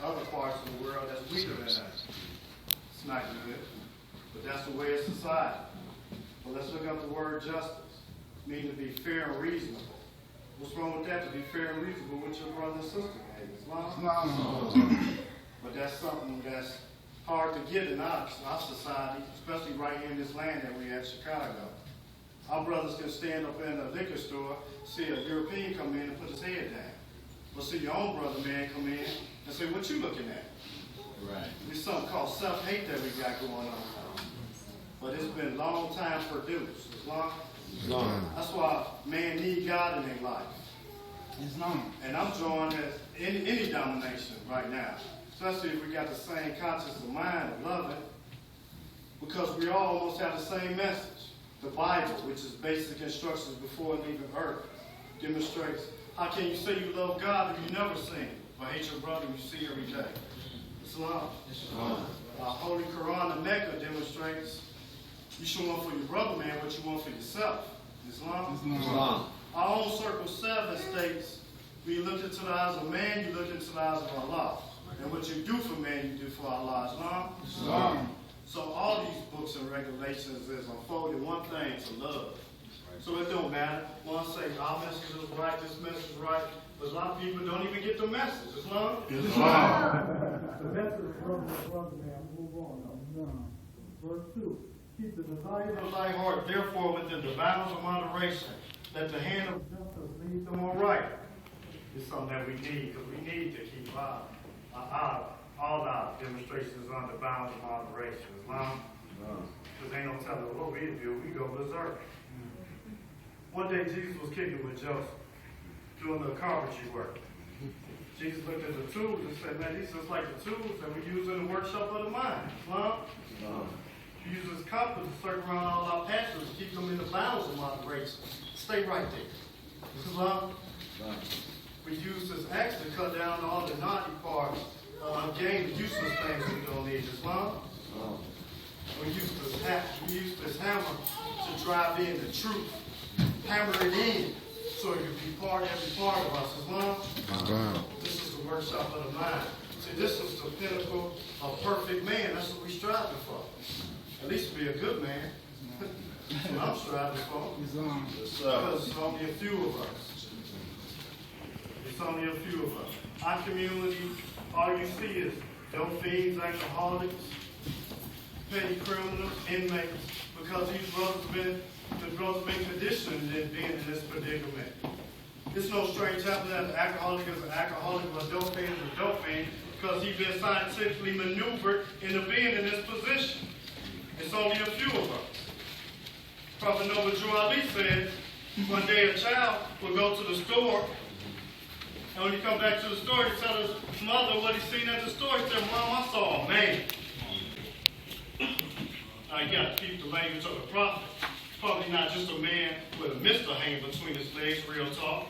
other parts of the world that's weaker than us. It's not good, but that's the way of society. But let's look up the word justice, meaning to be fair and reasonable. What's wrong with that, to be fair and reasonable with your brother and sister? Hey, Islam? But that's something that's hard to get in our society, especially right here in this land that we at Chicago. Our brothers can stand up in a liquor store, see a European come in and put his head down. But see your own brother man come in and say, what you looking at? Right. There's something called self-hate that we got going on now. But it's been a long time produced. Islam. That's why man need God in their life. Islam. And I'm joined as any domination right now. Especially if we got the same conscience of mind of loving. Because we all almost have the same message. The Bible, which is basic instructions before leaving earth, demonstrates how can you say you love God if you never sin, but hate your brother you see every day. Islam. Our Holy Quran in Mecca demonstrates you should want for your brother, man, what you want for yourself. Islam. Our own Circle 7 states, when you look into the eyes of man, you look into the eyes of Allah. And what you do for man, you do for Allah. Islam. So all these books and regulations is unfolding one thing, to love. So it don't matter. One say our message is right, this message is right, but a lot of people don't even get the message. Islam. The message from the brother man, move on now. Verse 2. Keep the desires of thy heart, therefore, within the bounds of moderation, that the hand of justice lead them all right. It's something that we need, because we need to keep all our demonstrations on the bounds of moderation. Islam. Because ain't no telling what we do, we go berserk. One day Jesus was kicking with Joseph, doing the carpentry work. Jesus looked at the tools and said, man, these are just like the tools that we use in the workshop of the mind. Islam. He uses his compass to circle around all our passions and keep them in the bounds of moderation. Stay right there. Islam. We use this axe to cut down all the naughty parts, gain the useless things we don't need. Islam. We use this hammer to drive in the truth. Hammer it in so it can be every part of us. Islam. This is the workshop of the mind. See, this is the pinnacle of perfect man. That's what we're striving for. At least be a good man. That's what I'm striving for. Because it's only a few of us. It's only a few of us. Our community, all you see is dope fiends, alcoholics, petty criminals, inmates, because these brothers been conditioned in being in this predicament. It's no strange happening that an alcoholic is an alcoholic or a dope fiend is a dope fiend, because he's been scientifically maneuvered into being in this position. It's only a few of us. Prophet Noble Drew Ali said, one day a child would go to the store, and when he come back to the store, he tell his mother what he seen at the store. He said, Mom, I saw a man. Now you got to keep the language of the prophet. Probably not just a man with a mister hanging between his legs, real talk,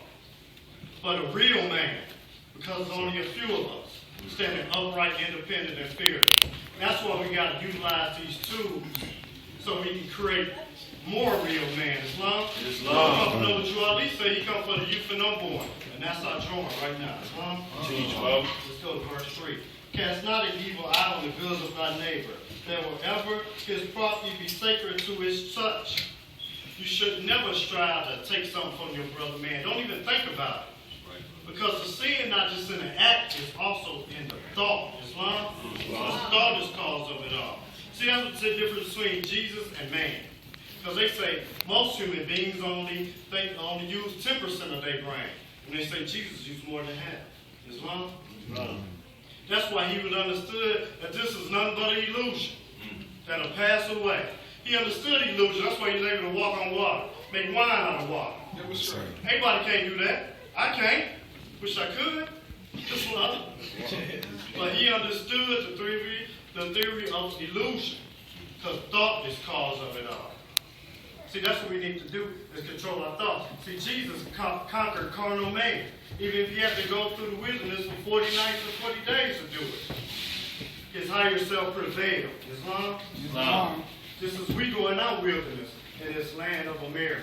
but a real man, because there's only a few of us standing upright, independent, and fearless. That's why we got to utilize these tools so we can create more real men. Islam. Prophet Noble Drew Ali said he come for the youth and unborn, and that's our drawing right now. Islam. Let's go to verse 3. Cast not an evil eye on the goods of thy neighbor, that wherever his property be sacred to his touch. You should never strive to take something from your brother, man. Don't even think about it. Because the sin, not just in the act, is also in the thought. Islam. The thought is cause of it all. See, that's what's the difference between Jesus and man. Because they say most human beings only use 10% of their brain. And they say Jesus used more than half. Islam. That's why he would understood that this is nothing but an illusion that'll pass away. He understood illusion. That's why he was able to walk on water, make wine out of water. Anybody can't do that. I can't. Wish I could. Just love it. But he understood the theory of illusion, because thought is cause of it all. See, that's what we need to do, is control our thoughts. See, Jesus conquered carnal man, even if he had to go through the wilderness for 40 nights and 40 days to do it. His higher self prevailed. Islam. This is we go in our wilderness in this land of America.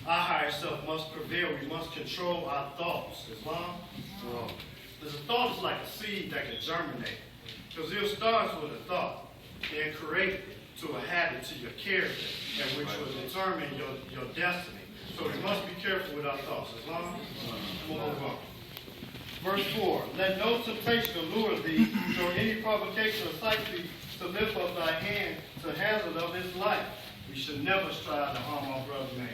Our higher self must prevail. We must control our thoughts. Islam. Because a thought is like a seed that can germinate. Because it starts with a thought, then create to a habit, to your character, and which will determine your destiny. So we must be careful with our thoughts. As long as we'll move on. Verse 4, let no temptation allure thee, nor any provocation excite thee, to lift up thy hand to hazard of his life. We should never strive to harm our brother man.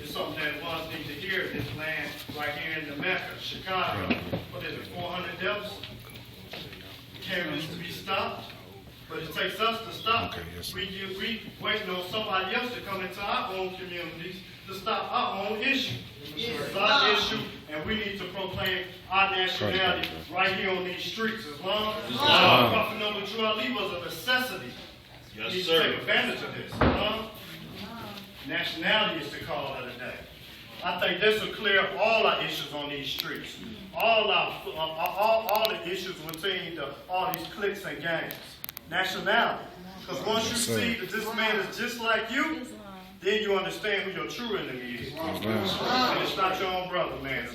It's something that ones need to hear in this land right here in the Mecca, Chicago. What is it, 400 deaths? Carriers to be stopped. But it takes us to stop. We waiting on somebody else to come into our own communities to stop our own issue. It's our issue, and we need to proclaim our nationality right here on these streets. As long as Prophet Noble Drew Ali was a necessity. Yes, we need sir. to take advantage of this. Nationality is the call of the day. I think this will clear up all our issues on these streets. All the issues within all these cliques and gangs. Nationality. Because once you see that this man is just like you, then you understand who your true enemy is. And it's not your own brother, man.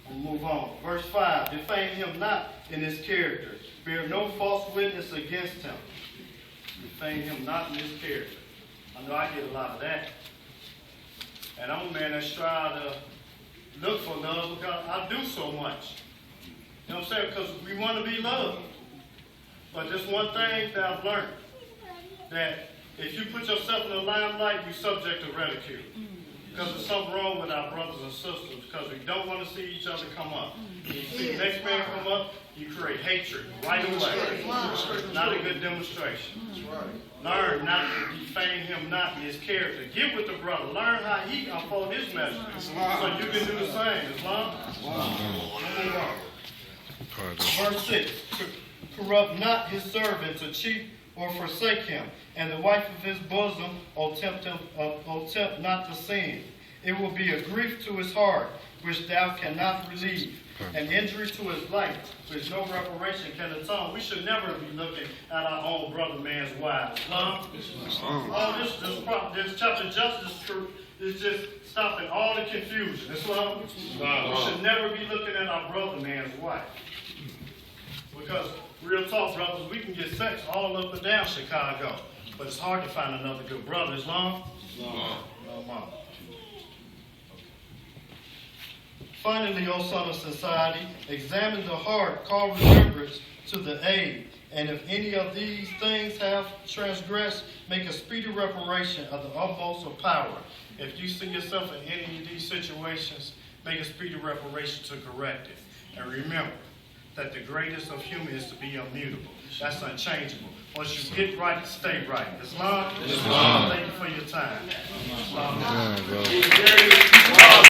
We'll move on. Verse 5. Defame him not in his character. Bear no false witness against him. Defame him not in his character. I know I get a lot of that. And I'm a man that's trying to look for love because I do so much. You know what I'm saying? Because we want to be loved. But there's one thing that I've learned, that if you put yourself in the limelight, you're subject to ridicule. Because there's something wrong with our brothers and sisters, because we don't want to see each other come up. When you see the next man come up, you create hatred right away. Not a good demonstration. Learn not to defame him not in his character. Get with the brother. Learn how he unfold his message. So you can do the same. Islam? Verse 6. Corrupt not his servant to cheat or forsake him, and the wife of his bosom, or tempt not to sin. It will be a grief to his heart, which thou cannot relieve, an injury to his life, which no reparation can atone. We should never be looking at our own brother man's wives. This chapter justice truth is just stopping all the confusion. Islam. We should never be looking at our brother man's wife. Because real talk, brothers, we can get sex all up and down Chicago, but it's hard to find another good brother. Islam? Finally, O son of society, examine the heart, call remembrance to the aid, and if any of these things have transgressed, make a speedy reparation of the utmost of power. If you see yourself in any of these situations, make a speedy reparation to correct it. And remember that the greatest of human is to be immutable. That's unchangeable. Once you get right, stay right. Islam? Thank you for your time. Islam.